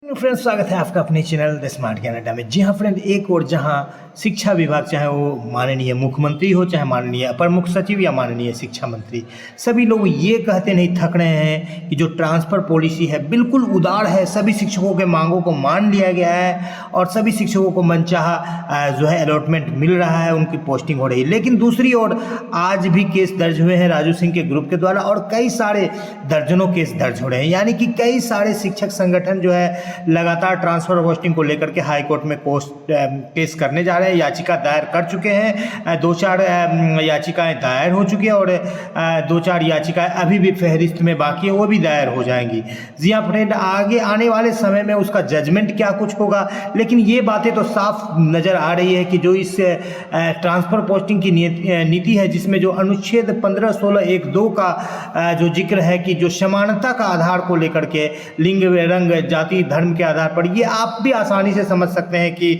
Friends, स्वागत है आपका अपने चैनल द स्मार्ट कनाडा में। जी हाँ फ्रेंड, एक और जहाँ शिक्षा विभाग, चाहे वो माननीय मुख्यमंत्री हो, चाहे माननीय अपर मुख्य सचिव या माननीय शिक्षा मंत्री, सभी लोग ये कहते नहीं थक रहे हैं कि जो ट्रांसफ़र पॉलिसी है बिल्कुल उदार है, सभी शिक्षकों के मांगों को मान लिया गया है और सभी शिक्षकों को मनचाहा जो है अलॉटमेंट मिल रहा है, उनकी पोस्टिंग हो रही है। लेकिन दूसरी ओर आज भी केस दर्ज हुए हैं राजू सिंह के ग्रुप के द्वारा और कई सारे दर्जनों केस दर्ज हो रहे हैं, यानी कि कई सारे शिक्षक संगठन जो है लगातार ट्रांसफर पोस्टिंग को लेकर के हाई कोर्ट में केस करने जा रहे हैं, याचिका दायर कर चुके हैं। 2-4 याचिकाएं दायर हो चुकी हैं और 2-4 याचिकाएं अभी भी फहरिस्त में बाकी है, वो भी दायर हो जाएंगी। जी हाँ फ्रेंड, आगे आने वाले समय में उसका जजमेंट क्या कुछ होगा, लेकिन ये बातें तो साफ नज़र आ रही है कि जो इस ट्रांसफ़र पोस्टिंग की नीति है, जिसमें जो अनुच्छेद 15, 16, 1, 2 का जो जिक्र है कि जो समानता का आधार को लेकर के लिंग, रंग, जाति, धर्म के आधार पर, ये आप भी आसानी से समझ सकते हैं कि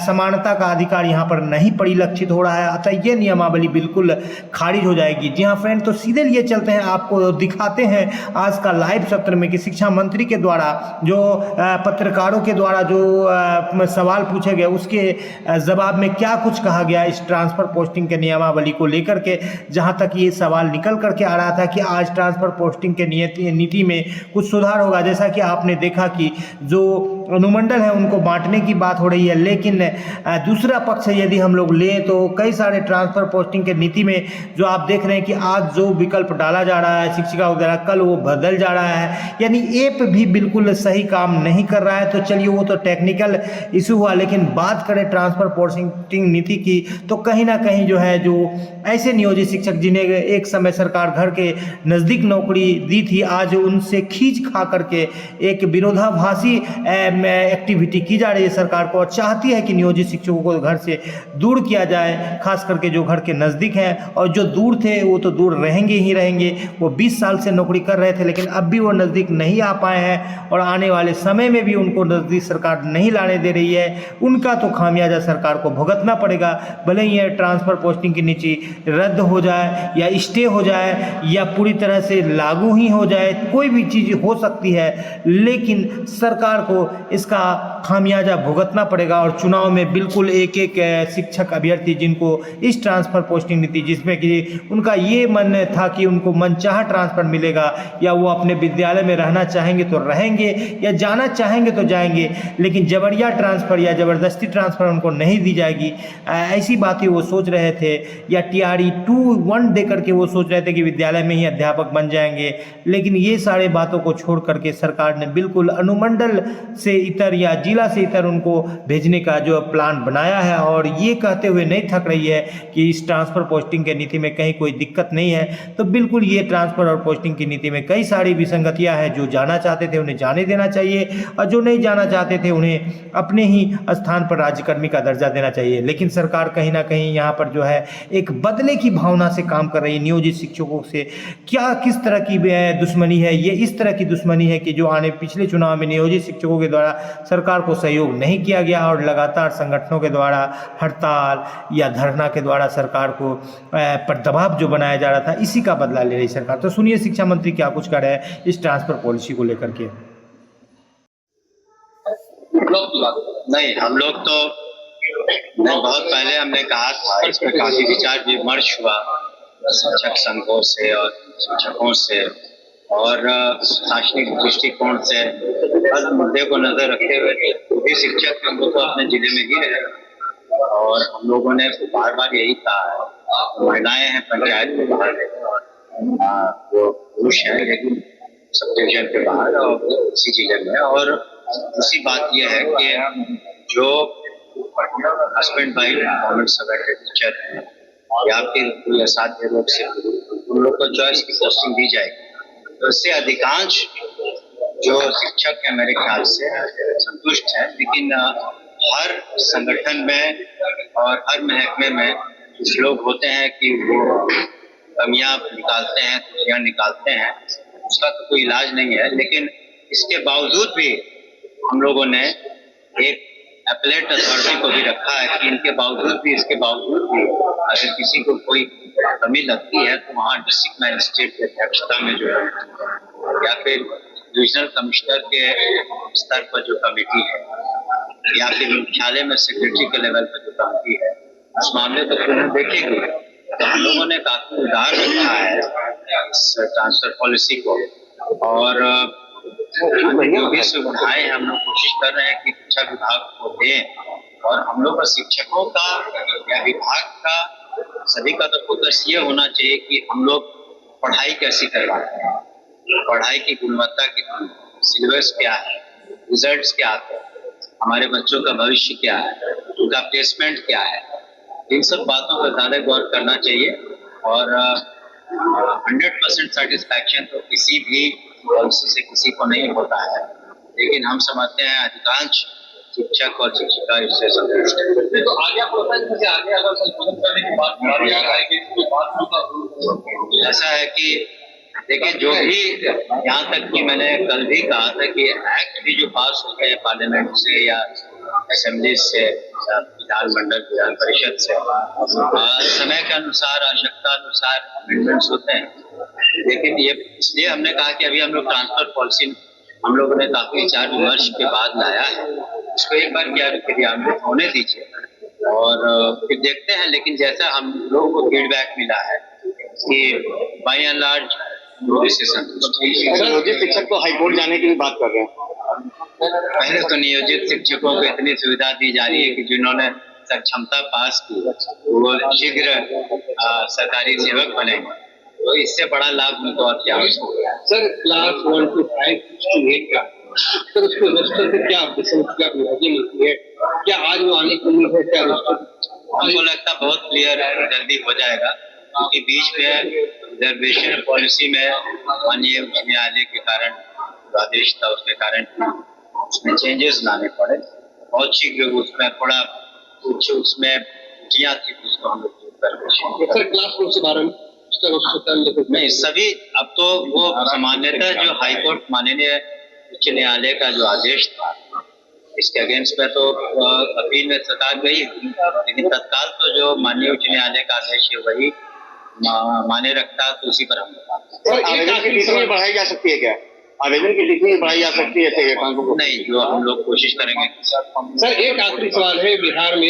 समानता का अधिकार यहाँ पर नहीं परिलक्षित हो रहा है, अतः ये नियमावली बिल्कुल खारिज हो जाएगी। जी हाँ फ्रेंड, तो सीधे लिए चलते हैं, आपको दिखाते हैं आज का लाइव सत्र में कि शिक्षा मंत्री के द्वारा जो पत्रकारों के द्वारा जो सवाल पूछे गए उसके जवाब में क्या कुछ कहा गया इस ट्रांसफ़र पोस्टिंग के नियमावली को लेकर के। जहाँ तक ये सवाल निकल करके आ रहा था कि आज ट्रांसफ़र पोस्टिंग के नीति में कुछ सुधार होगा, जैसा कि आपने देखा कि जो अनुमंडल है उनको बांटने की बात हो रही है, लेकिन दूसरा पक्ष यदि हम लोग लें तो कई सारे ट्रांसफ़र पोस्टिंग के नीति में जो आप देख रहे हैं कि आज जो विकल्प डाला जा रहा है शिक्षिका वगैरह, कल वो बदल जा रहा है, यानी ऐप भी बिल्कुल सही काम नहीं कर रहा है। तो चलिए, वो तो टेक्निकल इशू हुआ, लेकिन बात करें ट्रांसफ़र पोस्टिंग नीति की तो कहीं ना कहीं जो है, जो ऐसे नियोजित शिक्षक जिन्हें एक समय सरकार घर के नज़दीक नौकरी दी थी, आज उनसे खींच खा करके एक विरोधाभासी एक्टिविटी की जा रही है सरकार को, और चाहती है कि नियोजित शिक्षकों को घर से दूर किया जाए, खास करके जो घर के नज़दीक हैं, और जो दूर थे वो तो दूर रहेंगे ही रहेंगे। वो 20 साल से नौकरी कर रहे थे, लेकिन अब भी वो नज़दीक नहीं आ पाए हैं और आने वाले समय में भी उनको नज़दीक सरकार नहीं लाने दे रही है। उनका तो खामियाजा सरकार को भुगतना पड़ेगा, भले ही यह ट्रांसफ़र पोस्टिंग की नीति रद्द हो जाए या स्टे हो जाए या पूरी तरह से लागू ही हो जाए, कोई भी चीज़ हो सकती है, लेकिन सरकार को इसका खामियाजा भुगतना पड़ेगा। और चुनाव में बिल्कुल एक एक शिक्षक अभ्यर्थी जिनको इस ट्रांसफ़र पोस्टिंग नीति, जिसमें कि उनका ये मन था कि उनको मनचाहा ट्रांसफ़र मिलेगा, या वो अपने विद्यालय में रहना चाहेंगे तो रहेंगे या जाना चाहेंगे तो जाएंगे, लेकिन जबरिया ट्रांसफ़र या ज़बरदस्ती ट्रांसफ़र उनको नहीं दी जाएगी, ऐसी बातें वो सोच रहे थे। या TRE 2-1 दे करके वो सोच रहे थे कि विद्यालय में ही अध्यापक बन जाएंगे, लेकिन ये सारे बातों को छोड़ करके सरकार ने बिल्कुल अनुमंडल से इतर या जिला से इतर उनको भेजने का जो प्लान बनाया है, और ये कहते हुए नहीं थक रही है कि इस ट्रांसफ़र पोस्टिंग के नीति में कहीं कोई दिक्कत नहीं है। तो बिल्कुल ये ट्रांसफ़र और पोस्टिंग की नीति में कई सारी विसंगतियां हैं। जो जाना चाहते थे उन्हें जाने देना चाहिए, और जो नहीं जाना चाहते थे उन्हें अपने ही स्थान पर राज्यकर्मी का दर्जा देना चाहिए। लेकिन सरकार कहीं ना कहीं यहाँ पर जो है एक बदले की भावना से काम कर रही है। नियोजित शिक्षकों से क्या किस तरह की दुश्मनी है? ये इस तरह की दुश्मनी है कि जो पिछले चुनाव में नियोजित शिक्षकों के द्वारा सरकार को सहयोग नहीं किया गया और लगातार संगठनों के द्वारा हड़ताल या धरना के द्वारा सरकार को पर दबाव जो बनाया जा रहा था, इसी का बदला ले रही सरकार। तो सुनिए शिक्षा मंत्री क्या कुछ कर रहे हैं इस ट्रांसफ़र पॉलिसी को लेकर के। नहीं, हम लोग तो बहुत पहले हमने कहा था, इस पर काफी विचार विमर्श हुआ शिक्षक संघों से और शिक्षकों से, और शासनिक दृष्टिकोण से हर मुद्दे को नजर रखते हुए सभी शिक्षक संघों को अपने जिले में ही रहे, और हम लोगों ने बार बार यही कहा है, महिलाएं हैं पंचायत के बाहर जो पुरुष है लेकिन सब डिवीजन के बाहर और इसी जिले में, और दूसरी बात यह है कि जो husband wife government servant teacher हैं या फिर कोई असाध्य लोग से उन लोग को चॉइस की पोस्टिंग दी जाएगी, तो इससे अधिकांश जो शिक्षक है मेरे ख्याल से संतुष्ट है। लेकिन हर संगठन में और हर महकमे में कुछ लोग होते हैं कि वो कमियां निकालते हैं, त्रुटियां निकालते हैं, उसका तो कोई इलाज नहीं है। लेकिन इसके बावजूद भी हम लोगों ने एक एपलेट अथॉरिटी को भी रखा है कि इसके बावजूद भी अगर किसी को कोई कमी लगती है तो वहाँ डिस्ट्रिक्ट मजिस्ट्रेट की अध्यक्षता में जो है या फिर डिविजनल कमिश्नर के स्तर पर जो कमेटी है या फिर मुख्यालय में सेक्रेटरी के लेवल पर जो कमेटी है, उस मामले को फिर देखेंगे। तो हम लोगों ने काफी उदार रखा है इस ट्रांसफर पॉलिसी को, और जो भी सुविधाएं हम लोग कोशिश कर रहे हैं कि शिक्षा विभाग को दें, और हम लोग का शिक्षकों का या विभाग का सभी का तो फोकस ये होना चाहिए कि हम लोग पढ़ाई कैसी करवाते हैं, पढ़ाई की गुणवत्ता कितनी, सिलेबस क्या है, रिजल्ट्स क्या आते हैं, हमारे बच्चों का भविष्य क्या है, उनका प्लेसमेंट क्या है। इन सब बातों पर ज्यादा गौर करना चाहिए, और 100% सेटिस्फैक्शन तो किसी भी पॉलिसी से किसी को नहीं होता है, लेकिन हम समझते हैं अधिकांश शिक्षक और शिक्षिका इससे संतुष्ट हैं। तो आगे आप आगे अगर संशोधन करने की बात ऐसा है कि देखिए, जो भी यहाँ तक कि मैंने कल भी कहा था कि एक्ट भी जो पास होते हैं पार्लियामेंट से या असेंबली से, विधानमंडल विधान परिषद से, समय के अनुसार आवश्यकता अनुसार अमेंडमेंट्स होते हैं। लेकिन ये इसलिए हमने कहा कि अभी हम लोग ट्रांसफर पॉलिसी हम लोगों ने काफी विचार विमर्श के बाद लाया है, इसको एक बार क्रियान्वित होने दीजिए और फिर देखते हैं। लेकिन जैसा हम लोगों को फीडबैक मिला है कि बाय एंड लार्ज नियोजित शिक्षक को हाईकोर्ट जाने की भी बात कर रहे हैं। पहले तो नियोजित शिक्षकों को इतनी सुविधा दी जा रही है कि जिन्होंने सक्षमता पास की वो शीघ्र सरकारी सेवक बनेंगे, तो इससे बड़ा लाभ उनको और क्या हो सकता है। सर क्लास 1 to 5 to 8 का सर उसको रोस्टर पे क्या विभाजन होती है, क्या आज वो आने की उम्मीद है? क्या हमको लगता है बहुत क्लियर जल्दी हो जाएगा, क्योंकि बीच में रिजर्वेशन पॉलिसी में माननीय उच्च न्यायालय के कारण जो आदेश था उसके कारण उसमें चेंजेस लाने पड़े। बहुत शीघ्र उसमें थोड़ा कुछ उसमें त्रुटियां थी, उसको हम लोग दूर कर देंगे। सर क्लास 1 से 12 नहीं, सभी अब तो वो सामान्यतः जो हाईकोर्ट माननीय उच्च न्यायालय का जो आदेश था इसके अगेंस्ट में तो अपील में सरकार गई, लेकिन तत्काल तो जो माननीय उच्च न्यायालय का आदेश है वही माने रखता, तो उसी पर हम आवेदन की तिथि बढ़ाई जा सकती है क्या? आवेदन की तिथि बढ़ाई जा सकती है? नहीं, जो हम लोग कोशिश करेंगे। सर एक आखिरी सवाल है, बिहार में